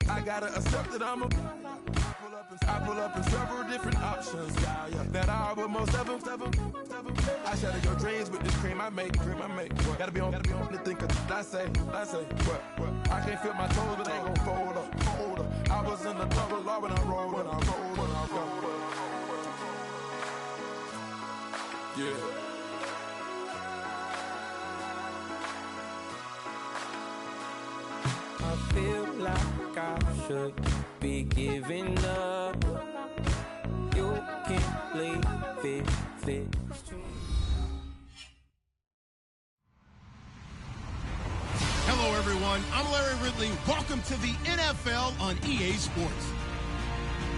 I gotta accept that I'm a. I pull up in several different options. Yeah. That I but most of them. I shatter your dreams with this cream I make. What? Gotta be on the thinker. I say. What? I can't feel my toes, but they gon' fold up. I was in the double law when I rolled. Yeah. I feel like I should be giving up. You can't leave it. Hello, everyone. I'm Larry Ridley. Welcome to the NFL on EA Sports.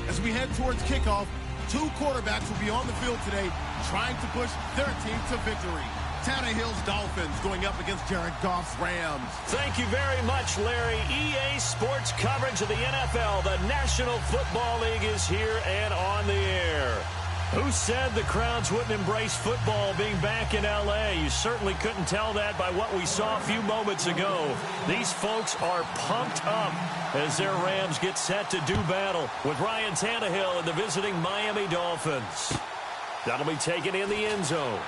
As we head towards kickoff, two quarterbacks will be on the field today trying to push their team to victory. Tannehill's Dolphins going up against Jared Goff's Rams. Thank you very much, Larry. EA Sports coverage of the NFL. The National Football League is here and on the air. Who said the crowds wouldn't embrace football being back in L.A.? You certainly couldn't tell that by what we saw a few moments ago. These folks are pumped up as their Rams get set to do battle with Ryan Tannehill and the visiting Miami Dolphins. That'll be taken in the end zone.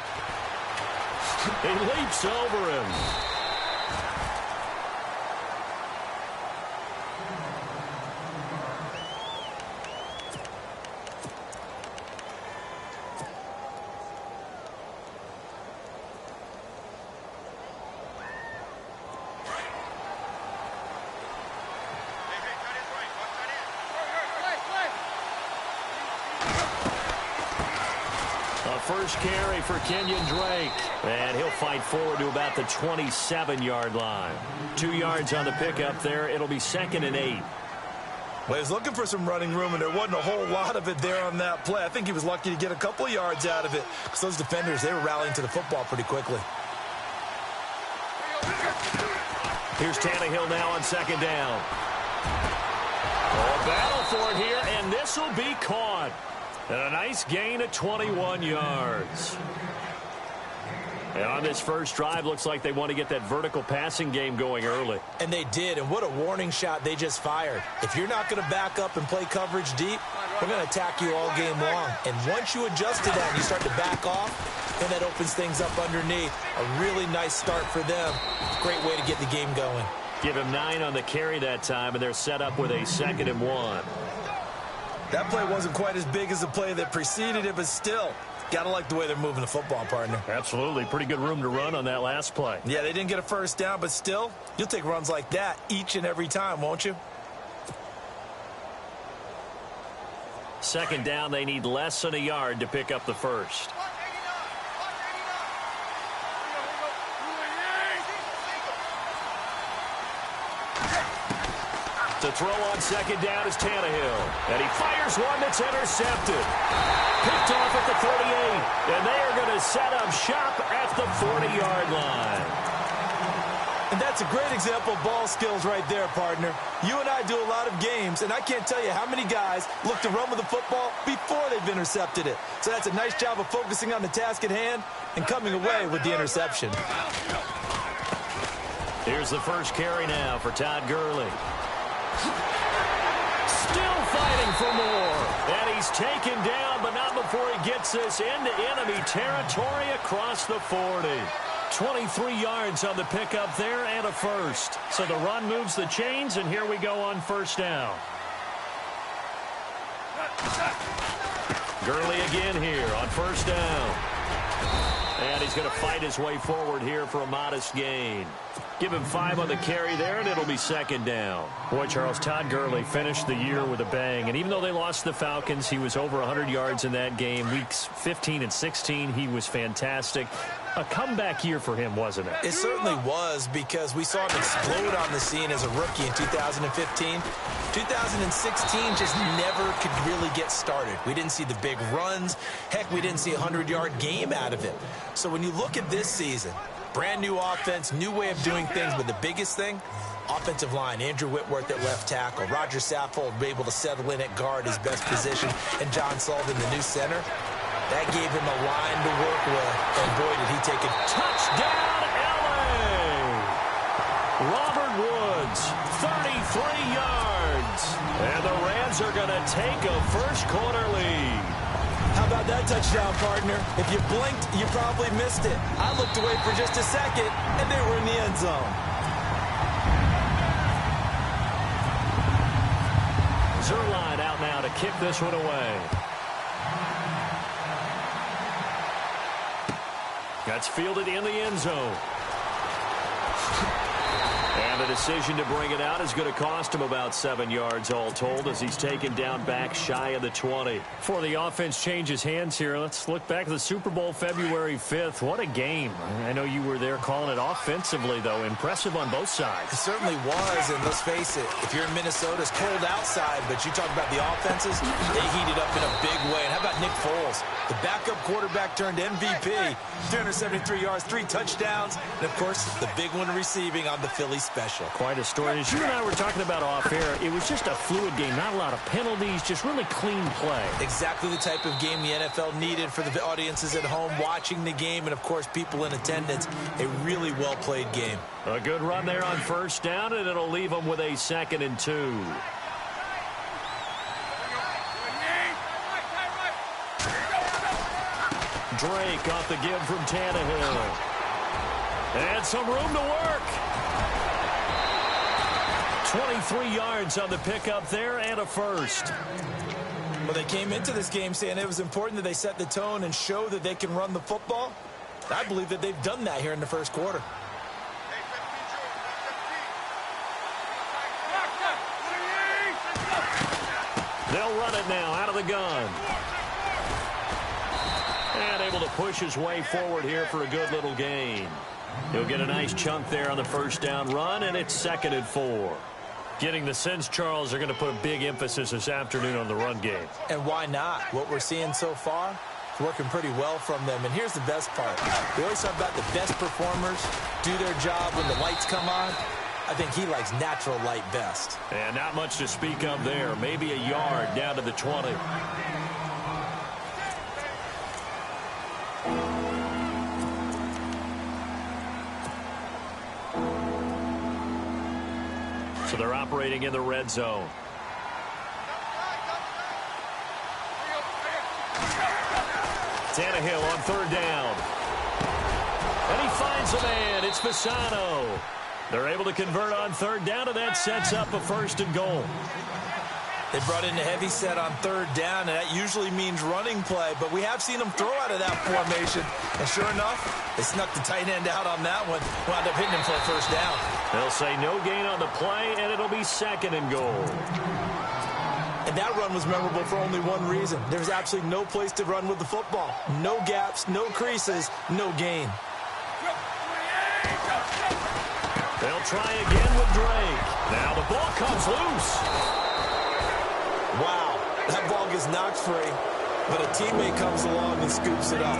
He leaps over him. First carry for Kenyon Drake. And he'll fight forward to about the 27-yard line. 2 yards on the pickup there. It'll be 2nd and 8. Well, he was looking for some running room, and there wasn't a whole lot of it there on that play. I think he was lucky to get a couple of yards out of it because those defenders, they were rallying to the football pretty quickly. Here's Tannehill now on 2nd down. Oh, battle for it here, and this will be caught. And a nice gain of 21 yards. And on this first drive, looks like they want to get that vertical passing game going early. And they did, and what a warning shot they just fired. If you're not going to back up and play coverage deep, we're going to attack you all game long. And once you adjust to that and you start to back off, then that opens things up underneath. A really nice start for them. Great way to get the game going. Give him 9 on the carry that time, and they're set up with a 2nd and 1. That play wasn't quite as big as the play that preceded it, but still, got to like the way they're moving the football, partner. Absolutely. Pretty good room to run on that last play. Yeah, they didn't get a first down, but still, you'll take runs like that each and every time, won't you? 2nd down, they need less than a yard to pick up the first. To throw on 2nd down is Tannehill. And he fires one that's intercepted. Picked off at the 38. And they are going to set up shop at the 40-yard line. And that's a great example of ball skills right there, partner. You and I do a lot of games, and I can't tell you how many guys look to run with the football before they've intercepted it. So that's a nice job of focusing on the task at hand and coming away with the interception. Here's the first carry now for Todd Gurley. Still fighting for more. And he's taken down, but not before he gets this into enemy territory across the 40. 23 yards on the pickup there and a first. So the run moves the chains, and here we go on 1st down. Gurley again here on 1st down. And he's going to fight his way forward here for a modest gain. Give him 5 on the carry there, and it'll be 2nd down. Boy, Charles, Todd Gurley finished the year with a bang. And even though they lost the Falcons, he was over 100 yards in that game. Weeks 15 and 16, he was fantastic. A comeback year for him, wasn't it? It certainly was, because we saw him explode on the scene as a rookie in 2015. 2016 just never could really get started. We didn't see the big runs. Heck, we didn't see a 100-yard game out of it. So when you look at this season, brand new offense, new way of doing things, but the biggest thing, offensive line. Andrew Whitworth at left tackle. Roger Saffold able to settle in at guard, his best position, and John Sullivan, the new center. That gave him a line to work with, and boy, did he take it. Touchdown, L.A. Robert Woods, 33 yards. And the Rams are going to take a first-quarter lead. How about that touchdown, partner? If you blinked, you probably missed it. I looked away for just a second, and they were in the end zone. Zerline out now to kick this one away. That's fielded in the end zone. And the decision to bring it out is going to cost him about 7 yards all told as he's taken down back shy of the 20. Before the offense changes hands here, let's look back at the Super Bowl February 5th. What a game. I know you were there calling it offensively, though. Impressive on both sides. It certainly was, and let's face it, if you're in Minnesota, it's cold outside, but you talk about the offenses, they heated up in a big way. And how about Nick Foles? The backup quarterback turned MVP, 373 yards, 3 touchdowns, and, of course, the big one receiving on the Philly special. Quite a story. As you and I were talking about off air, it was just a fluid game. Not a lot of penalties, just really clean play. Exactly the type of game the NFL needed for the audiences at home watching the game and, of course, people in attendance. A really well-played game. A good run there on first down, and it'll leave them with a 2nd and 2. Drake off the give from Tannehill. And some room to work. 23 yards on the pickup there and a first. Well, they came into this game saying it was important that they set the tone and show that they can run the football. I believe that they've done that here in the first quarter. They'll run it now out of the gun. And able to push his way forward here for a good little gain. He'll get a nice chunk there on the first down run, and it's 2nd and 4. Getting the sense, Charles, are going to put a big emphasis this afternoon on the run game. And why not? What we're seeing so far is working pretty well from them. And here's the best part. We always talk about the best performers do their job when the lights come on. I think he likes natural light best. And not much to speak of there. Maybe a yard down to the 20. So they're operating in the red zone. Tannehill on 3rd down. And he finds a man. It's Fasano. They're able to convert on 3rd down, and that sets up a 1st and goal. They brought in a heavy set on 3rd down, and that usually means running play, but we have seen them throw out of that formation. And sure enough, they snuck the tight end out on that one, wound up hitting him for a 1st down. They'll say no gain on the play, and it'll be 2nd and goal. And that run was memorable for only one reason. There's absolutely no place to run with the football. No gaps, no creases, no gain. They'll try again with Drake. Now the ball comes loose. Wow, that ball gets knocked free, but a teammate comes along and scoops it up.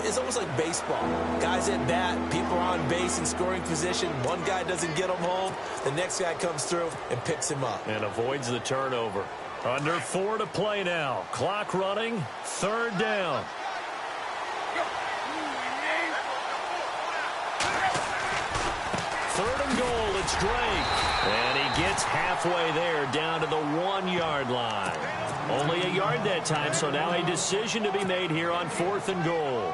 It's almost like baseball. Guys at bat, people are on base in scoring position. One guy doesn't get him home. The next guy comes through and picks him up. And avoids the turnover. Under 4 to play now. Clock running. 3rd down. Third and goal, it's Drake. And he gets halfway there down to the 1-yard line. Only a yard that time, so now a decision to be made here on 4th and goal.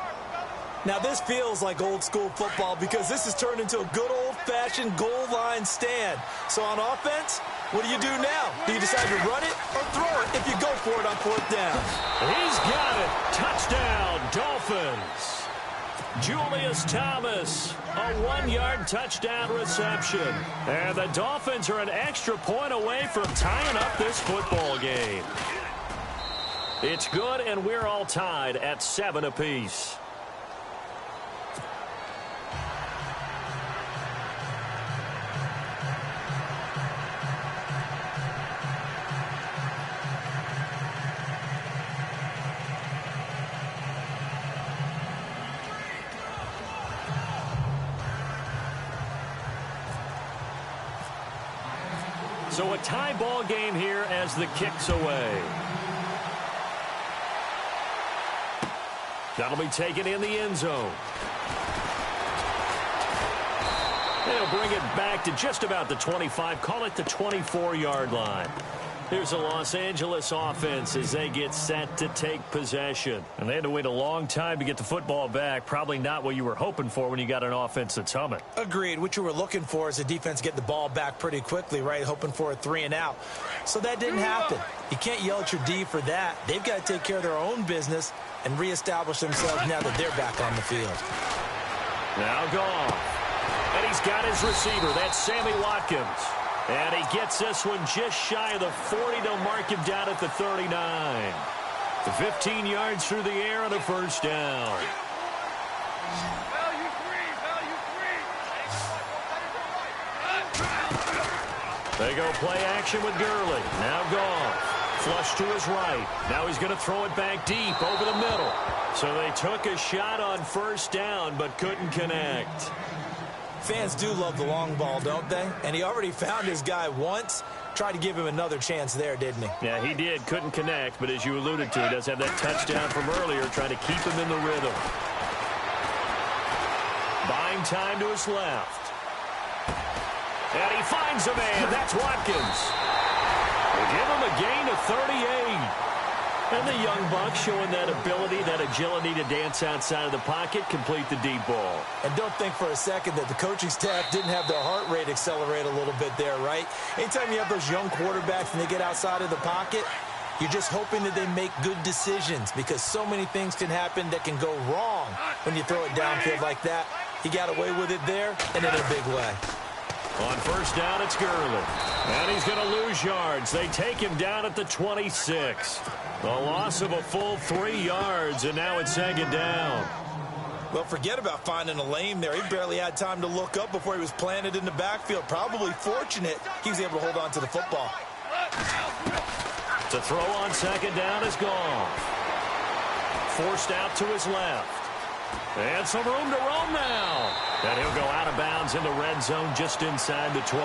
Now this feels like old school football because this has turned into a good old-fashioned goal line stand. So on offense, what do you do now? Do you decide to run it or throw it if you go for it on 4th down? He's got it. Touchdown, Dolphins. Julius Thomas, a 1-yard touchdown reception. And the Dolphins are an extra point away from tying up this football game. It's good, and we're all tied at 7 apiece. So a tie ball game here as the kick's away. That'll be taken in the end zone. they'll bring it back to just about the 25, call it the 24-yard line. Here's the Los Angeles offense as they get set to take possession. And they had to wait a long time to get the football back. Probably not what you were hoping for when you got an offense that's humming. Agreed. What you were looking for is a defense get the ball back pretty quickly, right? Hoping for a 3-and-out. So that didn't happen. You can't yell at your D for that. They've got to take care of their own business and reestablish themselves now that they're back on the field. Now gone. And he's got his receiver. That's Sammy Watkins. And he gets this one just shy of the 40 to mark him down at the 39. The 15 yards through the air on a first down. They go play action with Gurley. Now gone. Flush to his right. Now he's going to throw it back deep over the middle. So they took a shot on first down but couldn't connect. Fans do love the long ball, don't they? And he already found his guy once. Tried to give him another chance there, didn't he? Yeah, he did. Couldn't connect, but as you alluded to, he does have that touchdown from earlier, trying to keep him in the rhythm. Buying time to his left. And he finds a man. That's Watkins. They give him a gain of 38. And the young buck showing that ability, that agility to dance outside of the pocket, complete the deep ball. And don't think for a second that the coaching staff didn't have their heart rate accelerate a little bit there, right? Anytime you have those young quarterbacks and they get outside of the pocket, you're just hoping that they make good decisions because so many things can happen that can go wrong when you throw it downfield like that. He got away with it there and in a big way. On first down, it's Gurley. And he's going to lose yards. They take him down at the 26. A loss of a full 3 yards, and now it's second down. Well, forget about finding a lane there. He barely had time to look up before he was planted in the backfield. Probably fortunate he was able to hold on to the football. To throw on second down is gone. Forced out to his left. And some room to roam now. And he'll go out of bounds in the red zone just inside the 20.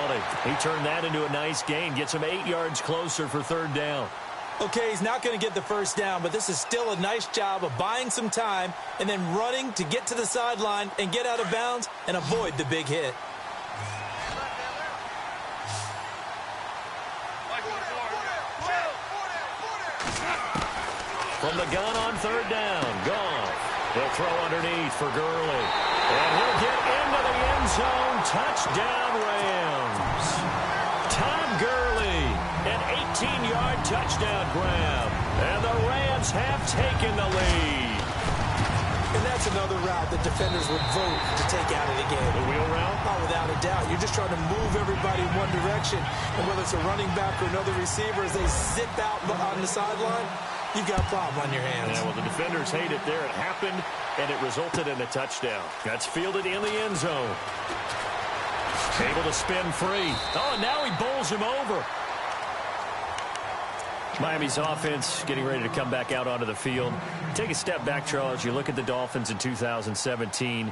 He turned that into a nice gain. Gets him 8 yards closer for third down. Okay, he's not going to get the first down, but this is still a nice job of buying some time and then running to get to the sideline and get out of bounds and avoid the big hit. From the gun on third down, gone. They'll throw underneath for Gurley. And he'll get into the end zone. Touchdown, Rams. Tom Gurley, an 18-yard touchdown grab. And the Rams have taken the lead. And that's another route that defenders would vote to take out of the game. The wheel route? Oh, without a doubt. You're just trying to move everybody in one direction. And whether it's a running back or another receiver, as they zip out on the sideline, you've got a problem on your hands. Yeah, well, the defenders hate it there. It happened, and it resulted in a touchdown. That's fielded in the end zone. Able to spin free. Oh, and now he bowls him over. Miami's offense getting ready to come back out onto the field. Take a step back, Charles. You look at the Dolphins in 2017.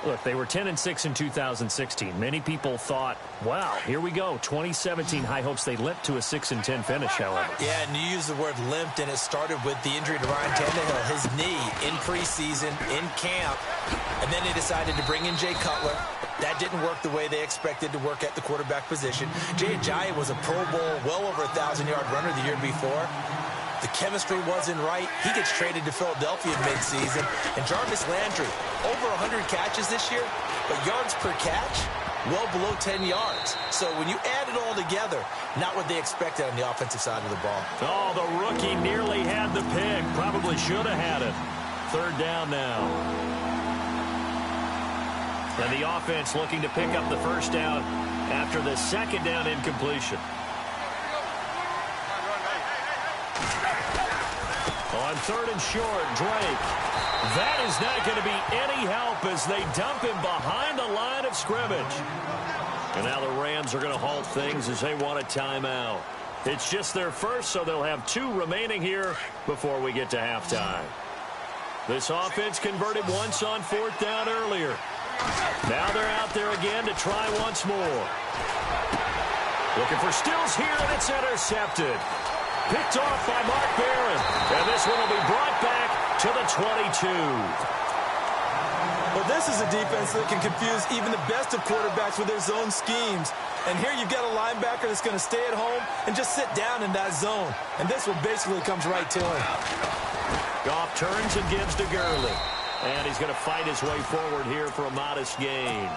Look, they were 10-6 in 2016. Many people thought, wow, here we go. 2017 high hopes. They limped to a 6-10 finish, however. Yeah, and you use the word limped, and it started with the injury to Ryan Tannehill, his knee in preseason, in camp, and then they decided to bring in Jay Cutler. That didn't work the way they expected to work at the quarterback position. Jay Ajayi was a Pro Bowl, well over 1,000-yard runner the year before. The chemistry wasn't right. He gets traded to Philadelphia midseason. And Jarvis Landry, over 100 catches this year, but yards per catch, well below 10 yards. So when you add it all together, not what they expected on the offensive side of the ball. Oh, the rookie nearly had the pick. Probably should have had it. Third down now. And the offense looking to pick up the first down after the second down incompletion. On third and short, Drake. That is not going to be any help as they dump him behind the line of scrimmage. And now the Rams are going to halt things as they want a timeout. It's just their first, so they'll have 2 remaining here before we get to halftime. This offense converted once on fourth down earlier. Now they're out there again to try once more. Looking for Stills here, and it's intercepted. Picked off by Mark Barron. And this one will be brought back to the 22. Well, this is a defense that can confuse even the best of quarterbacks with their zone schemes. And here you've got a linebacker that's going to stay at home and just sit down in that zone. And this one basically comes right to him. Goff turns and gives to Gurley. And he's going to fight his way forward here for a modest gain.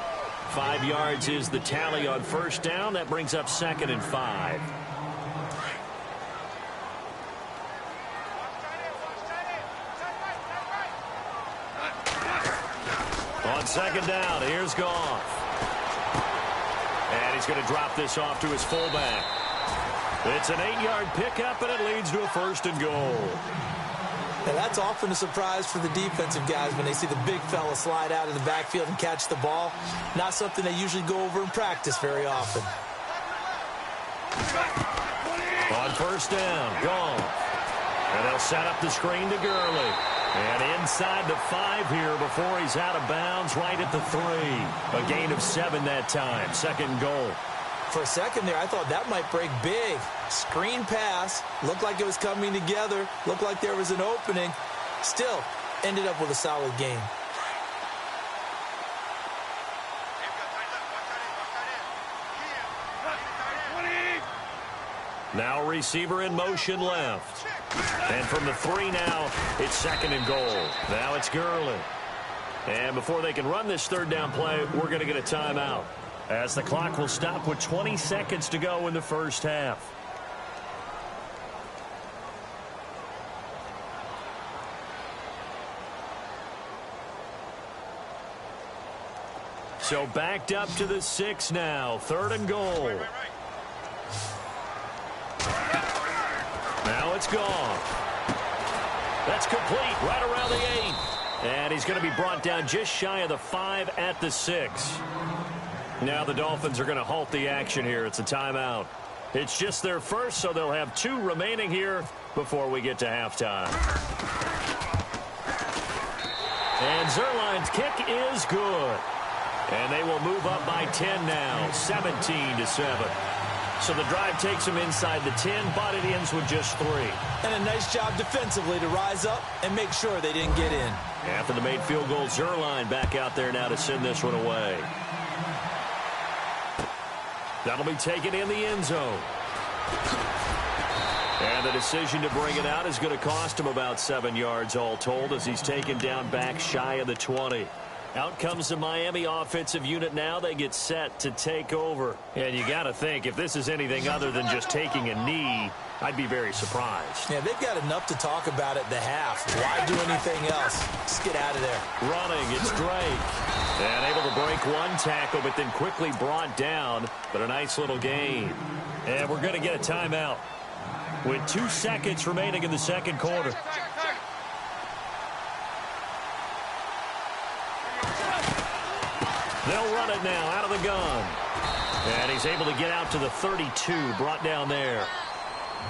5 yards is the tally on first down. That brings up 2nd and 5. On 2nd down, here's Goff. And he's going to drop this off to his fullback. It's an 8-yard pickup, and it leads to a 1st and goal. Now, that's often a surprise for the defensive guys when they see the big fella slide out of the backfield and catch the ball. Not something they usually go over in practice very often. On 1st down, Goff. And they'll set up the screen to Gurley. And inside the 5 here before he's out of bounds right at the 3. A gain of 7 that time. 2nd goal. For a second there, I thought that might break big. Screen pass. Looked like it was coming together. Looked like there was an opening. Still, ended up with a solid game. Now receiver in motion left. And from the 3 now, it's 2nd and goal. Now it's Gurley. And before they can run this 3rd down play, we're going to get a timeout, as the clock will stop with 20 seconds to go in the first half. So backed up to the 6 now. 3rd and goal. Now it's Goff. That's complete right around the 8. And he's going to be brought down just shy of the 5 at the 6. Now the Dolphins are going to halt the action here. It's a timeout. It's just their first, so they'll have 2 remaining here before we get to halftime. And Zerline's kick is good. And they will move up by 10 now, 17-7. So the drive takes them inside the 10, but it ends with just 3. And a nice job defensively to rise up and make sure they didn't get in. After the made field goal, Zerline back out there now to send this one away. That'll be taken in the end zone. And the decision to bring it out is going to cost him about 7 yards all told, as he's taken down back shy of the 20. Out comes the Miami offensive unit now. They get set to take over. And you got to think, if this is anything other than just taking a knee, I'd be very surprised. Yeah, they've got enough to talk about at the half. Why do anything else? Just get out of there. Running, it's Drake. And able to break one tackle, but then quickly brought down. But a nice little gain. And we're going to get a timeout with 2 seconds remaining in the second quarter. They'll run it now out of the gun. And he's able to get out to the 32, brought down there.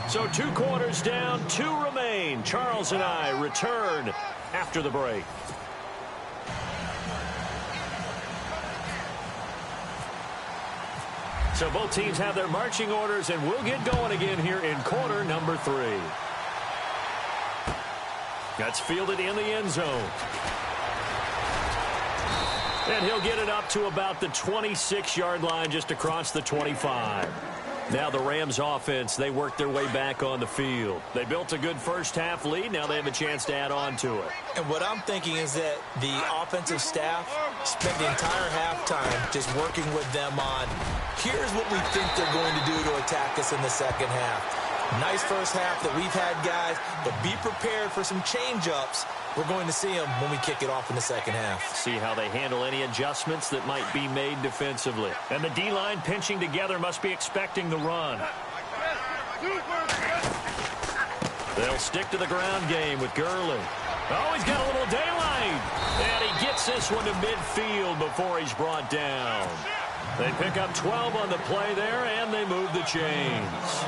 So 2 quarters down, 2 remain. Charles and I return after the break. So both teams have their marching orders, and we'll get going again here in quarter number 3. That's fielded in the end zone. And he'll get it up to about the 26-yard line, just across the 25. Now the Rams offense, they work their way back on the field. They built a good first half lead. Now they have a chance to add on to it. And what I'm thinking is that the offensive staff spent the entire halftime just working with them on, here's what we think they're going to do to attack us in the second half. Nice first half that we've had, guys, but be prepared for some change-ups. We're going to see them when we kick it off in the second half. See how they handle any adjustments that might be made defensively. And the D-line pinching together must be expecting the run. They'll stick to the ground game with Gurley. Oh, he's got a little daylight. And he gets this one to midfield before he's brought down. They pick up 12 on the play there, and they move the chains.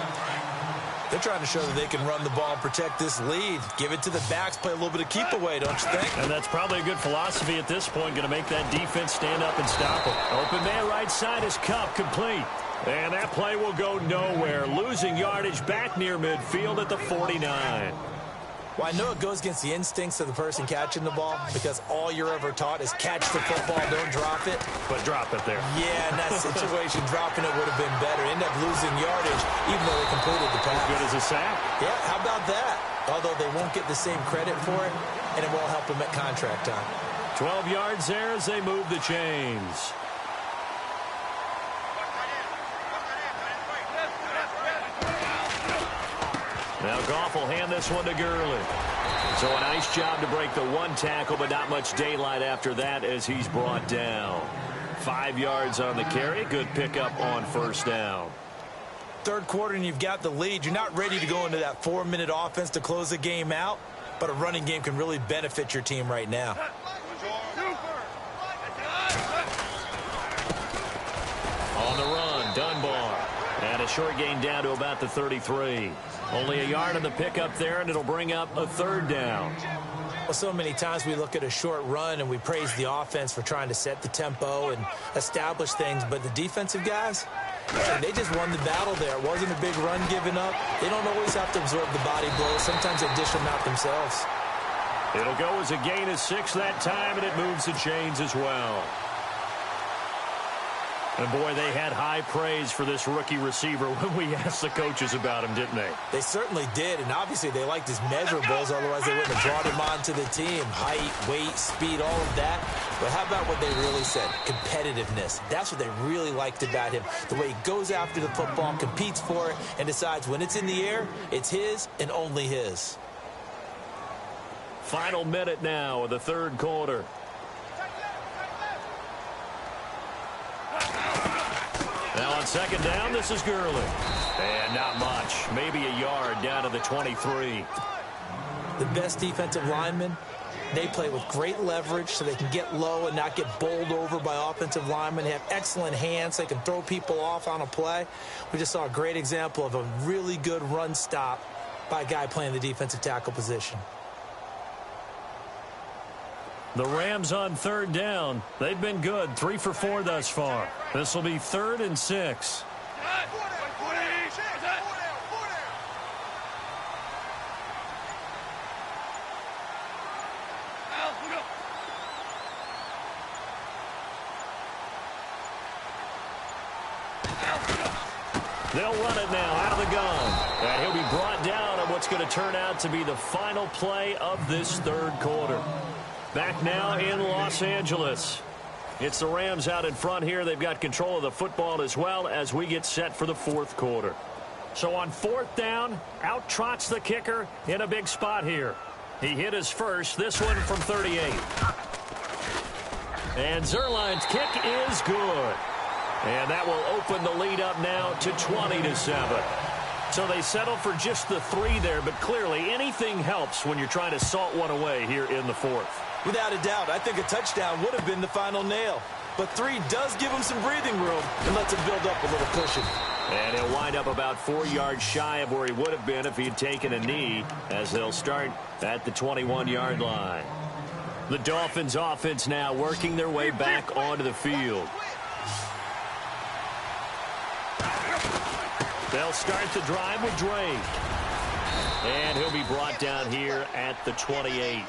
They're trying to show that they can run the ball and protect this lead. Give it to the backs, play a little bit of keep away, don't you think? And that's probably a good philosophy at this point, going to make that defense stand up and stop them. Open man right side is Cup, complete. And that play will go nowhere. Losing yardage back near midfield at the 49. Well, I know it goes against the instincts of the person catching the ball because all you're ever taught is catch the football, don't drop it. But drop it there. Yeah, in that situation, dropping it would have been better. End up losing yardage, even though they completed the pass. As good as a sack. Yeah, how about that? Although they won't get the same credit for it, and it won't help them at contract time. 12 yards there as they move the chains. Now Goff will hand this one to Gurley. So a nice job to break the one tackle, but not much daylight after that as he's brought down. 5 yards on the carry. Good pickup on first down. Third quarter and you've got the lead. You're not ready to go into that 4-minute offense to close the game out, but a running game can really benefit your team right now. On the run, Dunbar. And a short gain down to about the 33. Only a yard on the pickup there, and it'll bring up a third down. Well, so many times we look at a short run and we praise the offense for trying to set the tempo and establish things, but the defensive guys, hey, they just won the battle there. It wasn't a big run given up. They don't always have to absorb the body blows. Sometimes they dish them out themselves. It'll go as a gain of 6 that time, and it moves the chains as well. And, boy, they had high praise for this rookie receiver when we asked the coaches about him, didn't they? They certainly did, and obviously they liked his measurables, otherwise they wouldn't have brought him onto the team. Height, weight, speed, all of that. But how about what they really said? Competitiveness. That's what they really liked about him. The way he goes after the football, competes for it, and decides when it's in the air, it's his and only his. Final minute now of the third quarter. Now on second down, this is Gurley. And not much. Maybe a yard down to the 23. The best defensive linemen, they play with great leverage so they can get low and not get bowled over by offensive linemen. They have excellent hands. They can throw people off on a play. We just saw a great example of a really good run stop by a guy playing the defensive tackle position. The Rams on third down. They've been good. 3 for 4 thus far. This will be 3rd and 6. They'll run it now out of the gun. And he'll be brought down on what's going to turn out to be the final play of this third quarter. Back now in Los Angeles. It's the Rams out in front here. They've got control of the football as well as we get set for the fourth quarter. So on fourth down, out trots the kicker in a big spot here. He hit his first, this one from 38. And Zerline's kick is good. And that will open the lead up now to 20-7. So they settle for just the 3 there, but clearly anything helps when you're trying to salt one away here in the fourth. Without a doubt, I think a touchdown would have been the final nail. But 3 does give him some breathing room and lets him build up a little cushion. And he'll wind up about 4 yards shy of where he would have been if he'd taken a knee, as they'll start at the 21-yard line. The Dolphins offense now working their way back onto the field. They'll start the drive with Drake. And he'll be brought down here at the 28.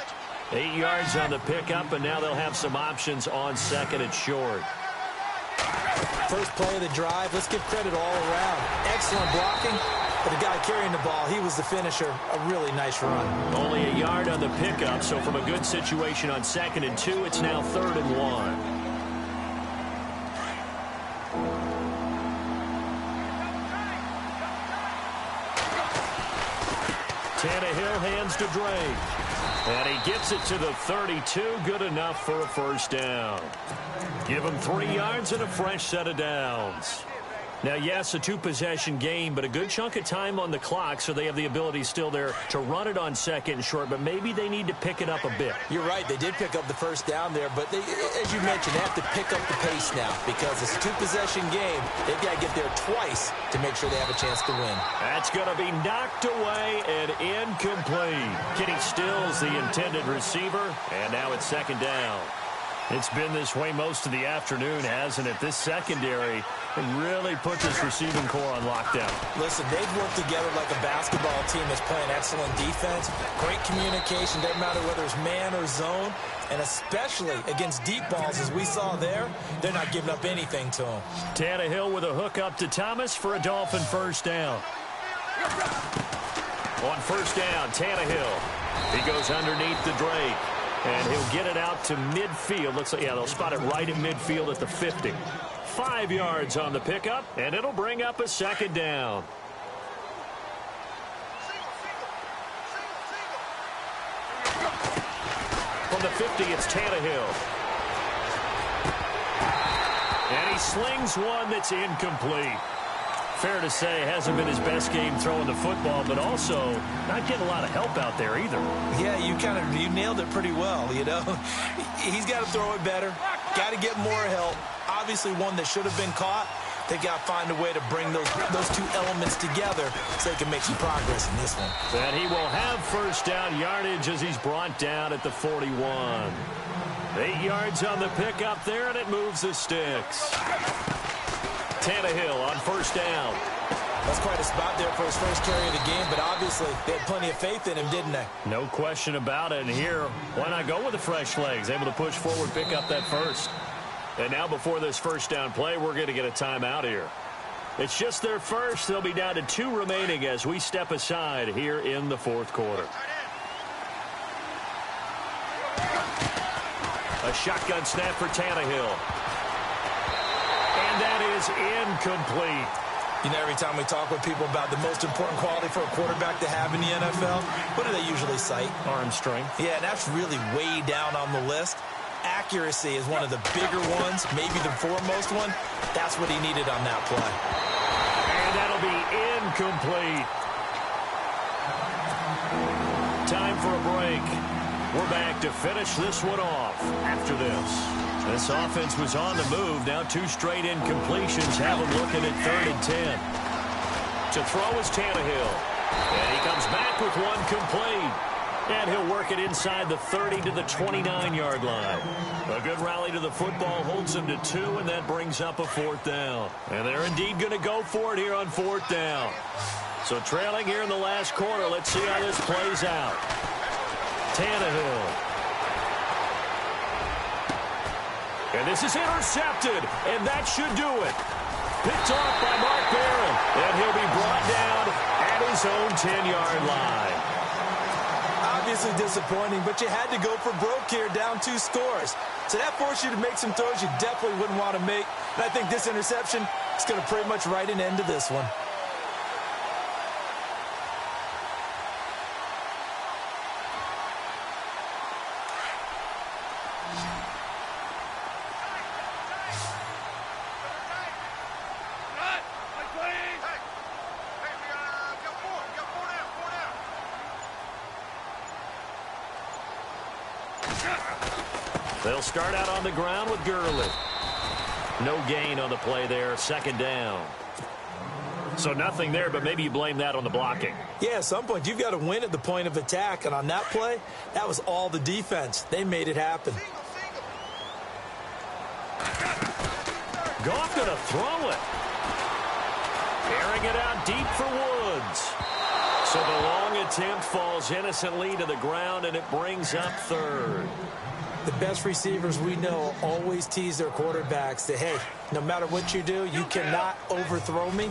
8 yards on the pickup, and now they'll have some options on second and short. First play of the drive, let's give credit all around. Excellent blocking, but the guy carrying the ball, he was the finisher. A really nice run. Only a yard on the pickup, so from a good situation on second and 2, it's now 3rd and 1. Tannehill hands to Drake. And he gets it to the 32. Good enough for a first down. Give him 3 yards and a fresh set of downs. Now, yes, a 2-possession game, but a good chunk of time on the clock, so they have the ability still there to run it on second and short, but maybe they need to pick it up a bit. You're right. They did pick up the first down there, but they, as you mentioned, they have to pick up the pace now because it's a 2-possession game. They've got to get there twice to make sure they have a chance to win. That's going to be knocked away and incomplete. Kenny Stills, the intended receiver, and now it's second down. It's been this way most of the afternoon, hasn't it? This secondary really put this receiving core on lockdown. Listen, they've worked together like a basketball team that's playing excellent defense. Great communication, doesn't matter whether it's man or zone. And especially against deep balls, as we saw there, they're not giving up anything to them. Tannehill with a hook up to Thomas for a Dolphin first down. On first down, Tannehill. He goes underneath the Drake. And he'll get it out to midfield. Looks like, yeah, they'll spot it right at midfield at the 50. 5 yards on the pickup, and it'll bring up a second down. From the 50, it's Tannehill. And he slings one that's incomplete. Fair to say, hasn't been his best game throwing the football, but also not getting a lot of help out there either. Yeah, you nailed it pretty well, you know. He's got to throw it better, got to get more help. Obviously one that should have been caught. They've got to find a way to bring those two elements together so they can make some progress in this one. And he will have first down yardage as he's brought down at the 41. 8 yards on the pickup there, and it moves the sticks. Tannehill on first down. That's quite a spot there for his first carry of the game, but obviously they had plenty of faith in him, didn't they? No question about it. And here, why not go with the fresh legs? Able to push forward, pick up that first. And now before this first down play, we're going to get a timeout here. It's just their first. They'll be down to 2 remaining as we step aside here in the fourth quarter. A shotgun snap for Tannehill. And that is incomplete. You know, every time we talk with people about the most important quality for a quarterback to have in the NFL, what do they usually cite? Arm strength. Yeah, and that's really way down on the list. Accuracy is one of the bigger ones, maybe the foremost one. That's what he needed on that play. And that'll be incomplete. Time for a break. We're back to finish this one off after this. This offense was on the move. Now 2 straight incompletions have them looking at 3rd and 10. To throw is Tannehill. And he comes back with one complete. And he'll work it inside the 30 to the 29-yard line. A good rally to the football holds him to 2, and that brings up a 4th down. And they're indeed going to go for it here on 4th down. So trailing here in the last quarter, let's see how this plays out. Tannehill. And this is intercepted, and that should do it. Picked off by Mark Barron, and he'll be brought down at his own 10-yard line. Obviously disappointing, but you had to go for broke here, down 2 scores. So that forced you to make some throws you definitely wouldn't want to make. And I think this interception is going to pretty much write an end to this one. They'll start out on the ground with Gurley. No gain on the play there, 2nd down. So nothing there, but maybe you blame that on the blocking. Yeah, at some point, you've got to win at the point of attack. And on that play, that was all the defense. They made it happen. Goff going to throw it. Airing it out deep for Woods. So the long attempt falls innocently to the ground, and it brings up 3rd. The best receivers we know always tease their quarterbacks that, hey, no matter what you do, you cannot overthrow me.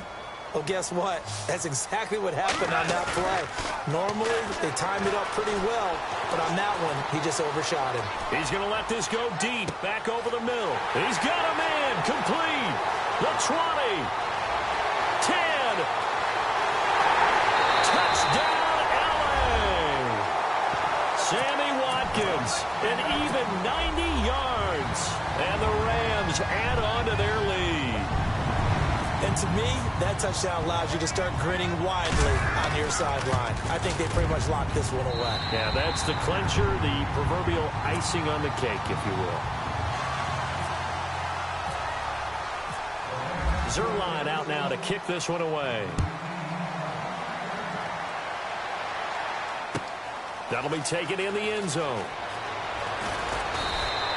Well, guess what? That's exactly what happened on that play. Normally, they timed it up pretty well, but on that one, he just overshot him. He's going to let this go deep, back over the middle. He's got a man, complete. The 20. 10. Touchdown, LA. Sammy Watkins, an even 90 yards. And the Rams add on to their lead. And to me, that touchdown allows you to start grinning widely on your sideline. I think they pretty much locked this one away. Yeah, that's the clincher, the proverbial icing on the cake, if you will. Zuerlein out now to kick this one away. That'll be taken in the end zone.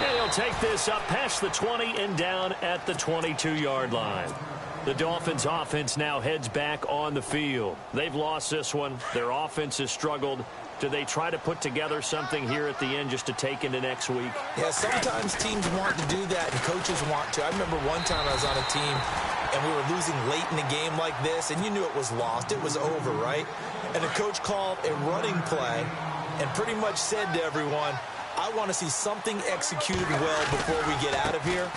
And he'll take this up past the 20 and down at the 22-yard line. The Dolphins' offense now heads back on the field. They've lost this one. Their offense has struggled. Do they try to put together something here at the end just to take into next week? Yeah, sometimes teams want to do that and coaches want to. I remember one time I was on a team and we were losing late in the game like this, and you knew it was lost. It was over, right? And the coach called a running play and pretty much said to everyone, I want to see something executed well before we get out of here.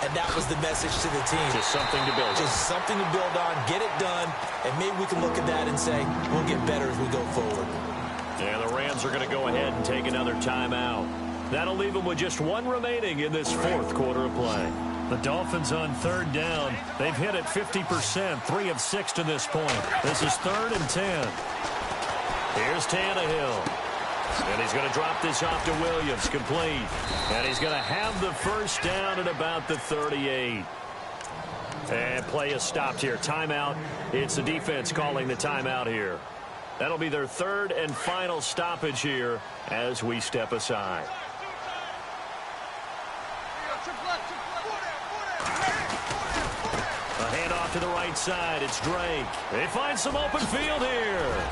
And that was the message to the team. Just something to build on. Just something to build on, get it done, and maybe we can look at that and say, we'll get better as we go forward. Yeah, the Rams are going to go ahead and take another timeout. That'll leave them with just one remaining in this fourth quarter of play. The Dolphins on third down. They've hit it 50%, 3 of 6 to this point. This is 3rd and 10. Here's Tannehill. And he's going to drop this off to Williams, complete. And he's going to have the first down at about the 38. And play is stopped here. Timeout. It's the defense calling the timeout here. That'll be their 3rd and final stoppage here as we step aside. A handoff to the right side. It's Drake. They find some open field here.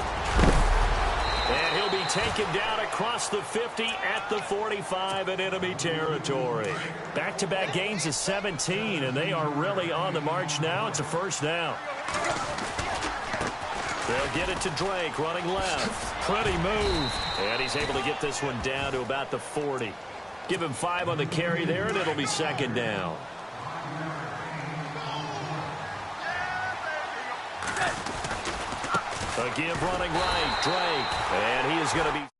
And he'll be taken down across the 50 at the 45 in enemy territory. Back-to-back gains of 17, and they are really on the march now. It's a first down. They'll get it to Drake, running left. Pretty move. And he's able to get this one down to about the 40. Give him 5 on the carry there, and it'll be second down. A give running right, Drake. And he is going to be...